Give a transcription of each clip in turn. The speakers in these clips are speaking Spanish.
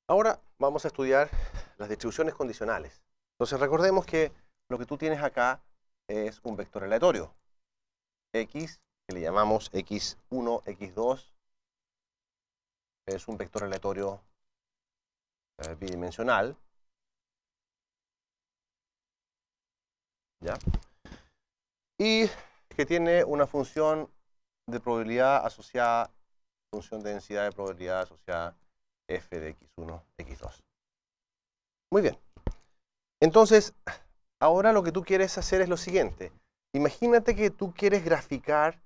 Ahora vamos a estudiar las distribuciones condicionales. Entonces recordemos que lo que tú tienes acá es un vector aleatorio. X, que le llamamos x1, x2, es un vector aleatorio bidimensional. ¿Ya? Y que tiene una función de probabilidad asociada, función de densidad de probabilidad asociada f de x1, x2. Muy bien. Entonces, ahora lo que tú quieres hacer es lo siguiente. Imagínate que tú quieres graficar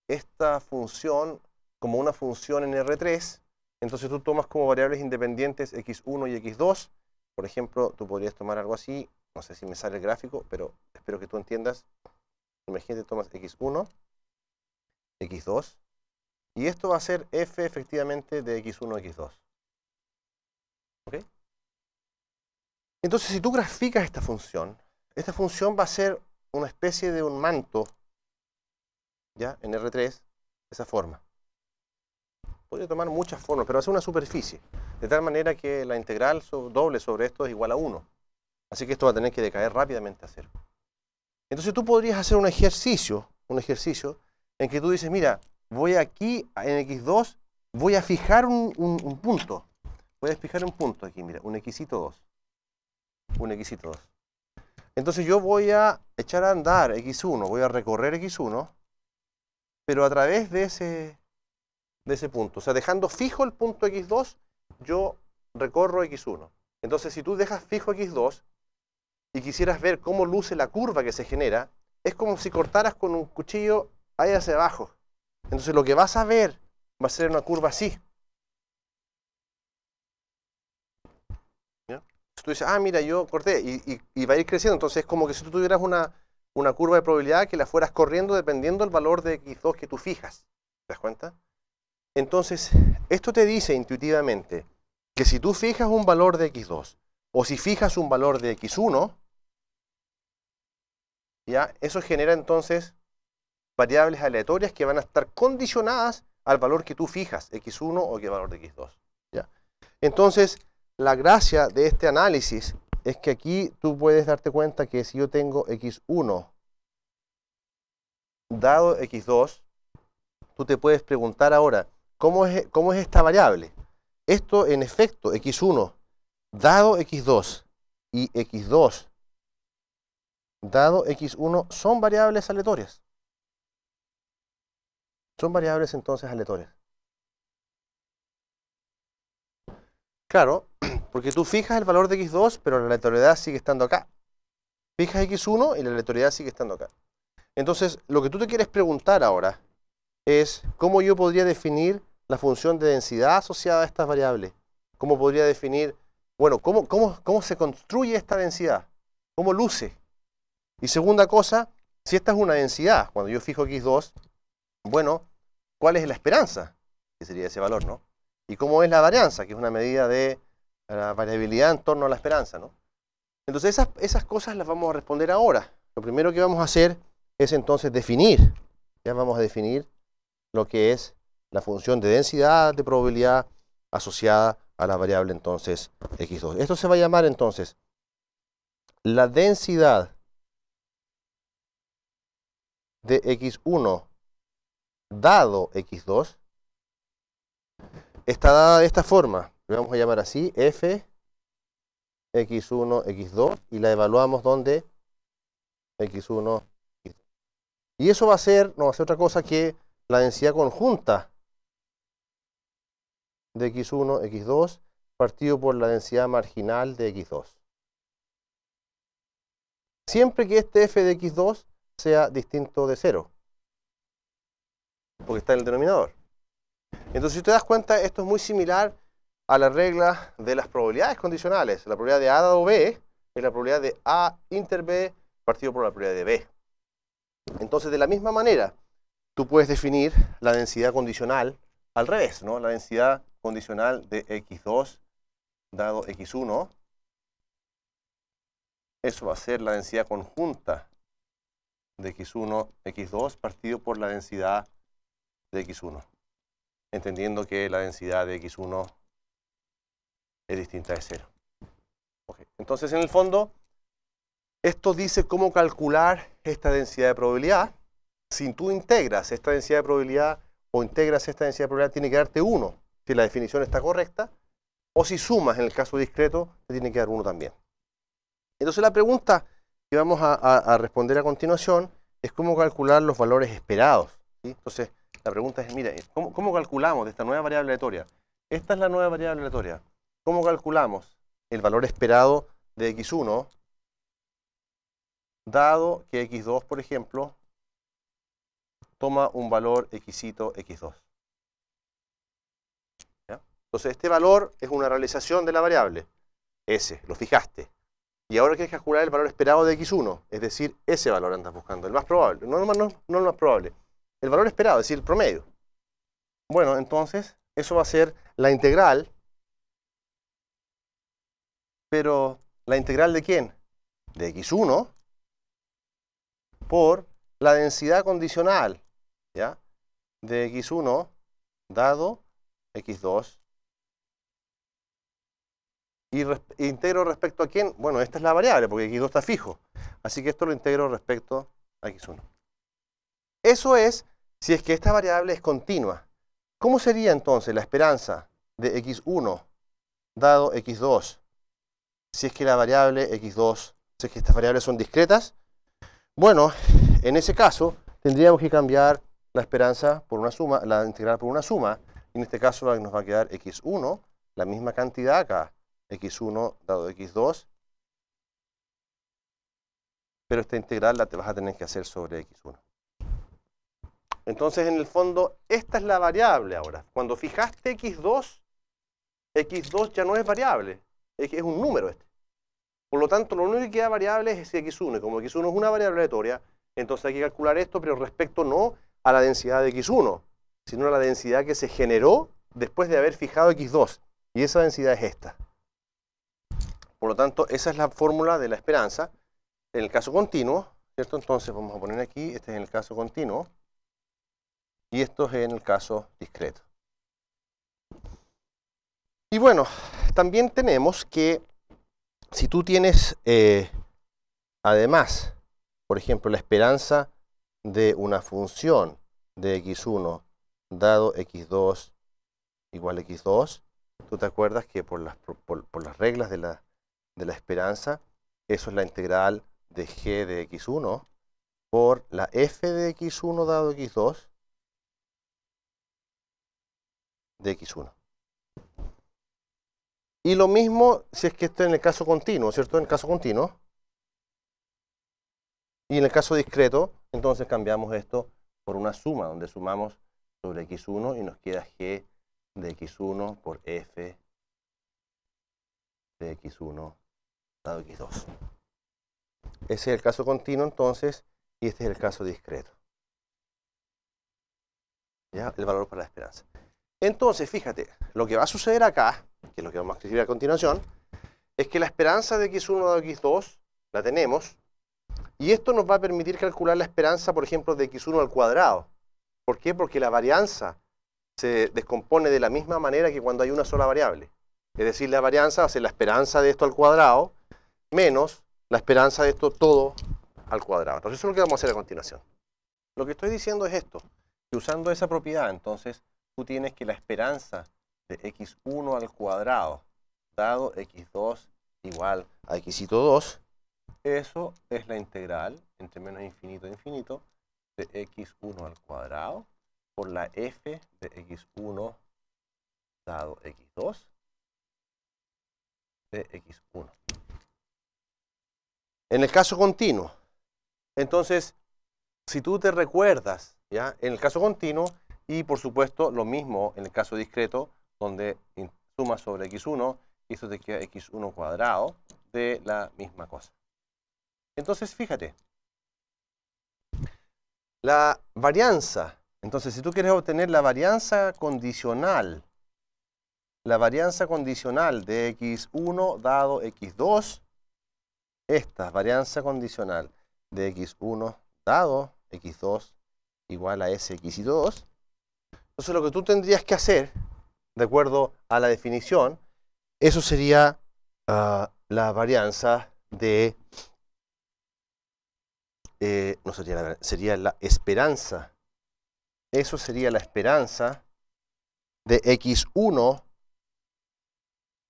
esta función como una función en R3. Entonces tú tomas como variables independientes x1 y x2. Por ejemplo, tú podrías tomar algo así. No sé si me sale el gráfico, pero espero que tú entiendas. Imagínate, tomas x1, x2. Y esto va a ser f efectivamente de x1, x2. ¿Ok? Entonces, si tú graficas esta función va a ser una especie de un manto, ¿ya? En R3, de esa forma. Podría tomar muchas formas, pero va a ser una superficie, de tal manera que la integral doble sobre esto es igual a 1. Así que esto va a tener que decaer rápidamente a 0. Entonces tú podrías hacer un ejercicio en que tú dices, mira, voy aquí en x2, voy a fijar un punto. Voy a fijar un punto aquí, mira, un xito 2. Un xito 2. Entonces yo voy a echar a andar x1, voy a recorrer x1, pero a través de ese punto. O sea, dejando fijo el punto x2, yo recorro x1. Entonces, si tú dejas fijo x2 y quisieras ver cómo luce la curva que se genera, es como si cortaras con un cuchillo ahí hacia abajo. Entonces, lo que vas a ver va a ser una curva así. ¿Ya? Tú dices, ah, mira, yo corté y va a ir creciendo. Entonces, es como que si tú tuvieras una curva de probabilidad que la fueras corriendo dependiendo del valor de x2 que tú fijas. ¿Te das cuenta? Entonces, esto te dice intuitivamente que si tú fijas un valor de x2 o si fijas un valor de x1, ¿ya? Eso genera entonces variables aleatorias que van a estar condicionadas al valor que tú fijas, x1 o el valor de x2. ¿Ya? Entonces, la gracia de este análisis es que aquí tú puedes darte cuenta que si yo tengo x1 dado x2, tú te puedes preguntar ahora, ¿cómo es esta variable? Esto, en efecto, x1 dado x2 y x2 dado x1 son variables aleatorias. Son variables entonces aleatorias. Claro, porque tú fijas el valor de x2, pero la aleatoriedad sigue estando acá. Fijas x1 y la aleatoriedad sigue estando acá. Entonces, lo que tú te quieres preguntar ahora es cómo yo podría definir la función de densidad asociada a estas variables. ¿Cómo podría definir, bueno, cómo se construye esta densidad? ¿Cómo luce? Y segunda cosa, si esta es una densidad, cuando yo fijo x2, bueno, ¿cuál es la esperanza? Que sería ese valor, ¿no? ¿Y cómo es la varianza? Que es una medida de la variabilidad en torno a la esperanza, ¿no? Entonces esas cosas las vamos a responder ahora. Lo primero que vamos a hacer es entonces definir. Ya vamos a definir lo que es la función de densidad de probabilidad asociada a la variable entonces x2. Esto se va a llamar entonces la densidad de x1 dado x2 está dada de esta forma. Le vamos a llamar así, f x1, x2, y la evaluamos donde x1, x2. Y eso no va a ser otra cosa que la densidad conjunta de x1, x2, partido por la densidad marginal de x2. Siempre que este f de x2 sea distinto de 0, porque está en el denominador. Entonces, si te das cuenta, esto es muy similar a la regla de las probabilidades condicionales. La probabilidad de A dado B es la probabilidad de A inter B partido por la probabilidad de B. Entonces, de la misma manera, tú puedes definir la densidad condicional al revés, ¿no? La densidad condicional de x2 dado x1. Eso va a ser la densidad conjunta de x1, x2 partido por la densidad de x1. Entendiendo que la densidad de x1 es distinta de 0. Okay. Entonces, en el fondo, esto dice cómo calcular esta densidad de probabilidad. Si tú integras esta densidad de probabilidad o integras esta densidad de probabilidad, tiene que darte 1, si la definición está correcta. O si sumas, en el caso discreto, te tiene que dar 1 también. Entonces, la pregunta que vamos a responder a continuación es cómo calcular los valores esperados, ¿sí? Entonces, la pregunta es, mira, ¿cómo calculamos de esta nueva variable aleatoria? Esta es la nueva variable aleatoria. ¿Cómo calculamos el valor esperado de x1, dado que x2, por ejemplo, toma un valor xito x2? ¿Ya? Entonces, este valor es una realización de la variable S, lo fijaste. Y ahora quieres calcular el valor esperado de x1, es decir, ese valor andas buscando, el más probable, no el más probable, el valor esperado, es decir, el promedio. Bueno, entonces, eso va a ser la integral, pero ¿la integral de quién? De x1 por la densidad condicional, ¿ya? De x1 dado x2. ¿Y integro respecto a quién? Bueno, esta es la variable, porque x2 está fijo. Así que esto lo integro respecto a x1. Eso es si es que esta variable es continua. ¿Cómo sería entonces la esperanza de x1 dado x2 si es que la variable x2, si es que estas variables son discretas? Bueno, en ese caso tendríamos que cambiar la esperanza por una suma, la integral por una suma. En este caso nos va a quedar x1, la misma cantidad acá, x1 dado x2, pero esta integral la te vas a tener que hacer sobre x1. Entonces, en el fondo, esta es la variable ahora. Cuando fijaste x2 ya no es variable, es un número este. Por lo tanto, lo único que queda variable es x1. Y como x1 es una variable aleatoria, entonces hay que calcular esto, pero respecto no a la densidad de x1, sino a la densidad que se generó después de haber fijado x2. Y esa densidad es esta. Por lo tanto, esa es la fórmula de la esperanza en el caso continuo, ¿cierto? Entonces vamos a poner aquí, este es en el caso continuo, y esto es en el caso discreto. Y bueno, también tenemos que si tú tienes, además, por ejemplo, la esperanza de una función de x1 dado x2 igual a x2, tú te acuerdas que por las reglas de la esperanza, eso es la integral de g de x1 por la f de x1 dado x2 de x1. Y lo mismo si es que esto en el caso continuo, ¿cierto? En el caso continuo. Y en el caso discreto, entonces cambiamos esto por una suma, donde sumamos sobre x1 y nos queda g de x1 por f de x1 dado x2. Ese es el caso continuo, entonces, y este es el caso discreto. ¿Ya? El valor para la esperanza. Entonces, fíjate, lo que va a suceder acá, que es lo que vamos a escribir a continuación, es que la esperanza de x1 dado x2 la tenemos, y esto nos va a permitir calcular la esperanza, por ejemplo, de x1 al cuadrado. ¿Por qué? Porque la varianza se descompone de la misma manera que cuando hay una sola variable. Es decir, la varianza va a ser la esperanza de esto al cuadrado menos la esperanza de esto todo al cuadrado. Entonces, eso es lo que vamos a hacer a continuación. Lo que estoy diciendo es esto, que usando esa propiedad, entonces, tú tienes que la esperanza de x1 al cuadrado dado x2 igual a xito 2, eso es la integral entre menos infinito e infinito de x1 al cuadrado por la f de x1 dado x2 de x1. En el caso continuo, entonces, si tú te recuerdas, ¿ya? En el caso continuo, y por supuesto lo mismo en el caso discreto, donde sumas sobre x1, y eso te queda x1 cuadrado de la misma cosa. Entonces, fíjate, la varianza, entonces si tú quieres obtener la varianza condicional de x1 dado x2, esta varianza condicional de x1 dado x2 igual a s xito 2, entonces lo que tú tendrías que hacer, de acuerdo a la definición, eso sería la varianza de... no sería la varianza, sería la esperanza. Eso sería la esperanza de x1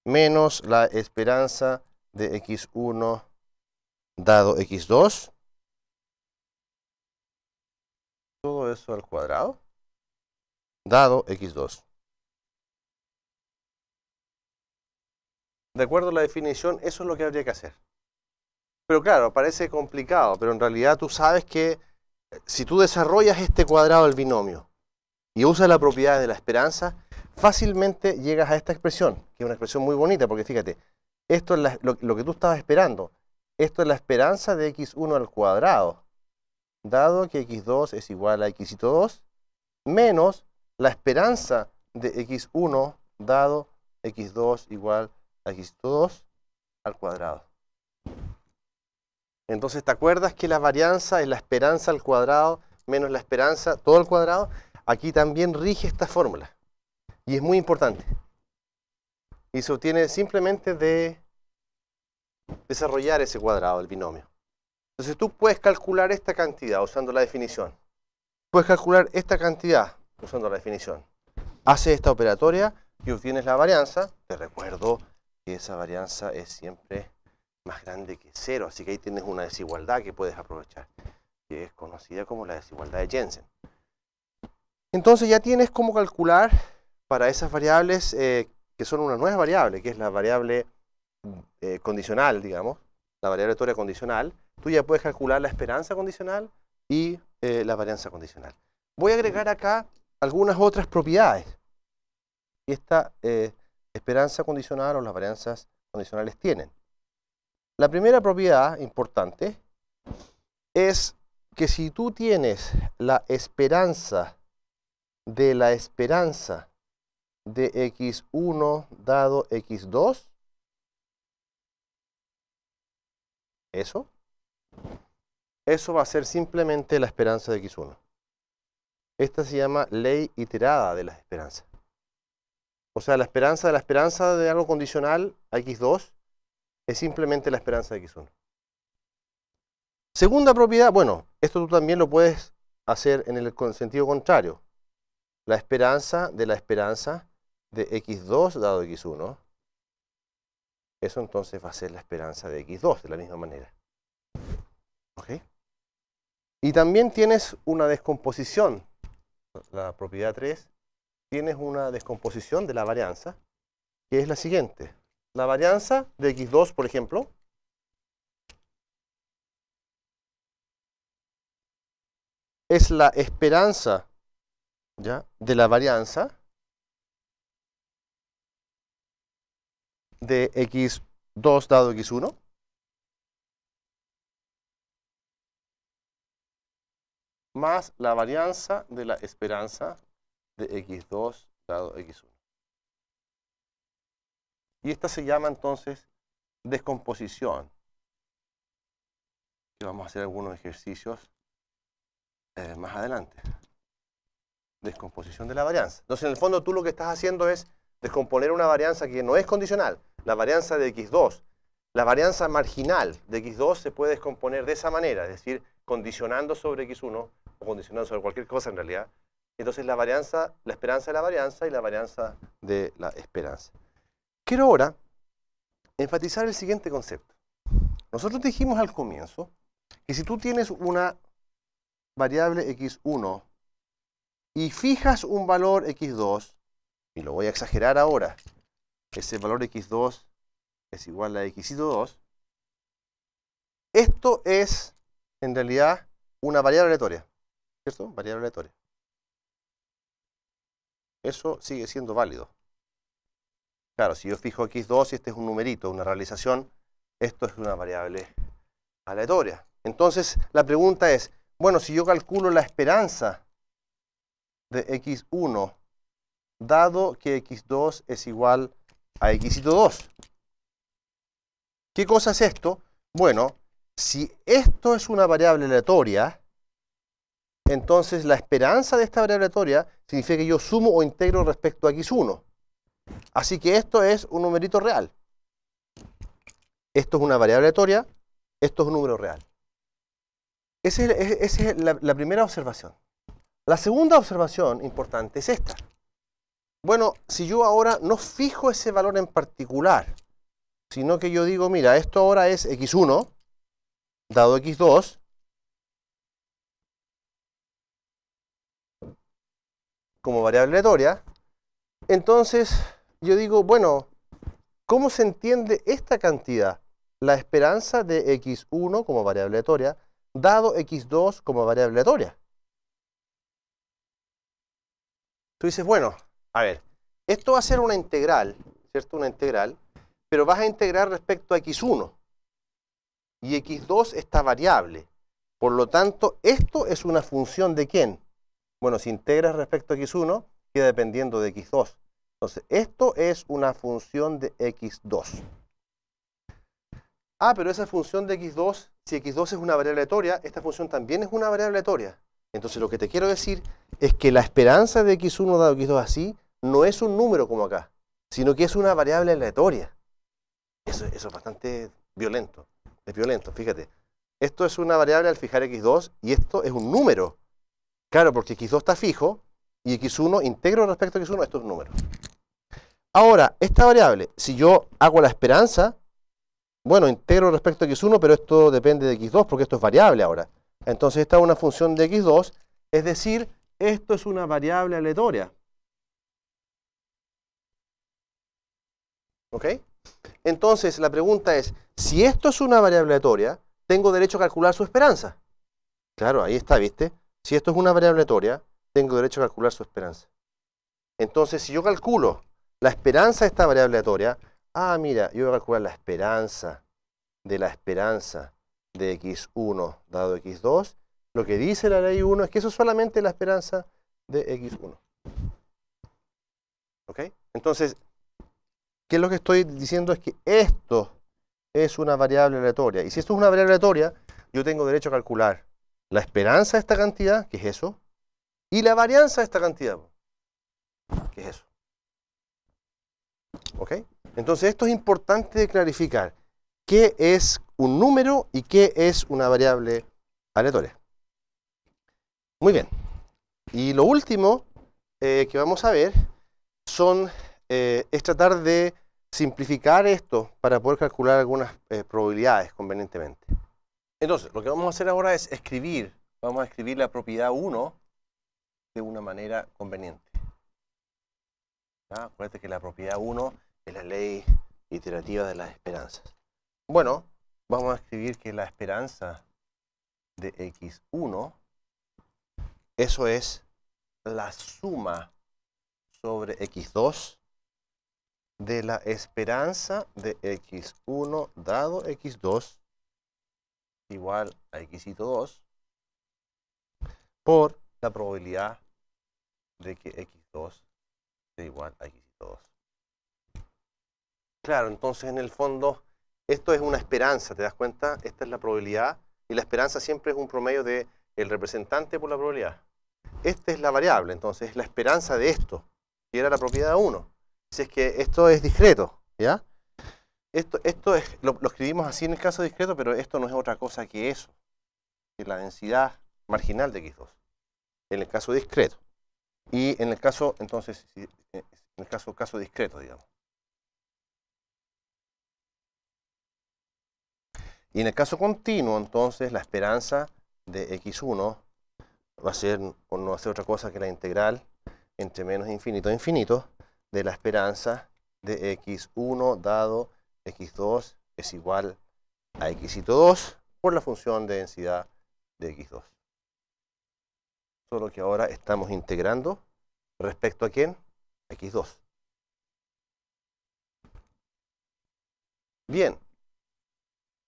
menos la esperanza de x1 dado x2. Todo eso al cuadrado dado x2. De acuerdo a la definición, eso es lo que habría que hacer. Pero claro, parece complicado, pero en realidad tú sabes que si tú desarrollas este cuadrado del binomio y usas la propiedad de la esperanza, fácilmente llegas a esta expresión, que es una expresión muy bonita, porque fíjate, esto es lo que tú estabas esperando. Esto es la esperanza de x1 al cuadrado, dado que x2 es igual a xito 2, menos la esperanza de x1 dado x2 igual a xito 2 al cuadrado. Entonces, ¿te acuerdas que la varianza es la esperanza al cuadrado menos la esperanza todo al cuadrado? Aquí también rige esta fórmula. Y es muy importante. Y se obtiene simplemente de desarrollar ese cuadrado, el binomio. Entonces tú puedes calcular esta cantidad usando la definición. Puedes calcular esta cantidad usando la definición. Haces esta operatoria y obtienes la varianza. Te recuerdo que esa varianza es siempre más grande que 0, así que ahí tienes una desigualdad que puedes aprovechar, que es conocida como la desigualdad de Jensen. Entonces ya tienes cómo calcular para esas variables que son una nueva variable, que es la variable condicional, digamos, la variable aleatoria condicional. Tú ya puedes calcular la esperanza condicional y la varianza condicional. Voy a agregar acá algunas otras propiedades. Y esta esperanza condicional o las varianzas condicionales tienen. La primera propiedad importante es que si tú tienes la esperanza de x1 dado x2, eso va a ser simplemente la esperanza de x1. Esta se llama ley iterada de las esperanzas. O sea, la esperanza de algo condicional a x2 es simplemente la esperanza de x1. Segunda propiedad, bueno, esto tú también lo puedes hacer en el sentido contrario. La esperanza de x2 dado x1. Eso entonces va a ser la esperanza de x2 de la misma manera. ¿Ok? Y también tienes una descomposición. La propiedad 3, tienes una descomposición de la varianza, que es la siguiente. La varianza de x2, por ejemplo, es la esperanza, ¿ya?, de la varianza de x2 dado x1 más la varianza de la esperanza de x2 dado x1. Y esta se llama entonces descomposición. Y vamos a hacer algunos ejercicios más adelante. Descomposición de la varianza. Entonces, en el fondo, tú lo que estás haciendo es descomponer una varianza que no es condicional, la varianza de x2. La varianza marginal de x2 se puede descomponer de esa manera, es decir, condicionando sobre x1 o condicionando sobre cualquier cosa en realidad. Entonces, la esperanza de la varianza y la varianza de la esperanza. Quiero ahora enfatizar el siguiente concepto. Nosotros dijimos al comienzo que si tú tienes una variable x1 y fijas un valor x2, y lo voy a exagerar ahora, ese valor x2 es igual a xito 2, esto es en realidad una variable aleatoria, ¿cierto? Variable aleatoria. Eso sigue siendo válido. Claro, si yo fijo x2 y este es un numerito, una realización, esto es una variable aleatoria. Entonces, la pregunta es, bueno, si yo calculo la esperanza de x1, dado que x2 es igual a xito 2. ¿Qué cosa es esto? Bueno, si esto es una variable aleatoria, entonces la esperanza de esta variable aleatoria significa que yo sumo o integro respecto a x1. Así que esto es un numerito real. Esto es una variable aleatoria, esto es un número real. Esa es la primera observación. La segunda observación importante es esta. Bueno, si yo ahora no fijo ese valor en particular, sino que yo digo, mira, esto ahora es x1, dado x2, como variable aleatoria, entonces yo digo, bueno, ¿cómo se entiende esta cantidad? La esperanza de x1 como variable aleatoria, dado x2 como variable aleatoria. Tú dices, bueno, a ver, esto va a ser una integral, ¿cierto? Una integral, pero vas a integrar respecto a x1. Y x2 está variable. Por lo tanto, esto es una función ¿de quién? Bueno, si integras respecto a x1, queda dependiendo de x2. Entonces, esto es una función de x2. Ah, pero esa función de x2, si x2 es una variable aleatoria, esta función también es una variable aleatoria. Entonces, lo que te quiero decir es que la esperanza de x1 dado x2 así no es un número como acá, sino que es una variable aleatoria. Eso es bastante violento. Es violento, fíjate. Esto es una variable al fijar x2 y esto es un número. Claro, porque x2 está fijo y x1 integro respecto a x1, esto es un número. Ahora, esta variable, si yo hago la esperanza, bueno, integro respecto a x1, pero esto depende de x2 porque esto es variable ahora. Entonces esta es una función de x2, es decir, esto es una variable aleatoria. ¿Ok? Entonces la pregunta es, si esto es una variable aleatoria, ¿tengo derecho a calcular su esperanza? Claro, ahí está, ¿viste? Si esto es una variable aleatoria, tengo derecho a calcular su esperanza. Entonces, si yo calculo la esperanza de esta variable aleatoria, ah, mira, yo voy a calcular la esperanza de x1 dado x2, lo que dice la ley 1 es que eso es solamente la esperanza de x1. ¿Ok? Entonces, ¿qué es lo que estoy diciendo? Es que esto es una variable aleatoria. Y si esto es una variable aleatoria, yo tengo derecho a calcular la esperanza de esta cantidad, que es eso, y la varianza de esta cantidad, que es eso. ¿Ok? Entonces, esto es importante de clarificar. ¿Qué es un número y qué es una variable aleatoria? Muy bien. Y lo último que vamos a ver es tratar de simplificar esto para poder calcular algunas probabilidades convenientemente. Entonces, lo que vamos a hacer ahora es vamos a escribir la propiedad 1 de una manera conveniente. ¿Ya? Acuérdate que la propiedad 1 es la ley iterativa de las esperanzas. Bueno, vamos a escribir que la esperanza de x1, eso es la suma sobre x2 de la esperanza de x1 dado x2 igual a x2 por la probabilidad de que x2 sea igual a x2. Claro, entonces en el fondo esto es una esperanza, ¿te das cuenta? Esta es la probabilidad y la esperanza siempre es un promedio del representante por la probabilidad. Esta es la variable, entonces es la esperanza de esto, que era la propiedad 1. Si es que esto es discreto, ¿ya? Esto lo escribimos así en el caso discreto, pero esto no es otra cosa que eso, que la densidad marginal de x2, en el caso discreto. Y en el caso, entonces, en el caso discreto, digamos. Y en el caso continuo, entonces, la esperanza de x1 va a ser, o no va a ser otra cosa que la integral entre menos infinito a infinito de la esperanza de x1 dado x2 es igual a x2 por la función de densidad de x2. Solo que ahora estamos integrando respecto a ¿quién? A x2. Bien.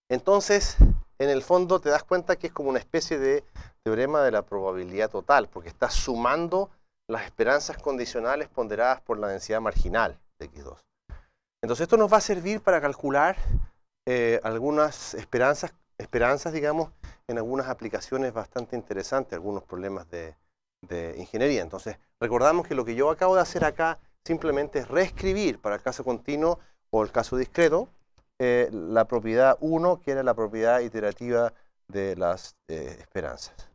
Entonces, en el fondo te das cuenta que es como una especie de teorema de la probabilidad total, porque estás sumando las esperanzas condicionales ponderadas por la densidad marginal de x2. Entonces esto nos va a servir para calcular algunas esperanzas, digamos, en algunas aplicaciones bastante interesantes, algunos problemas de ingeniería. Entonces, recordamos que lo que yo acabo de hacer acá simplemente es reescribir para el caso continuo o el caso discreto la propiedad 1, que era la propiedad iterativa de las esperanzas.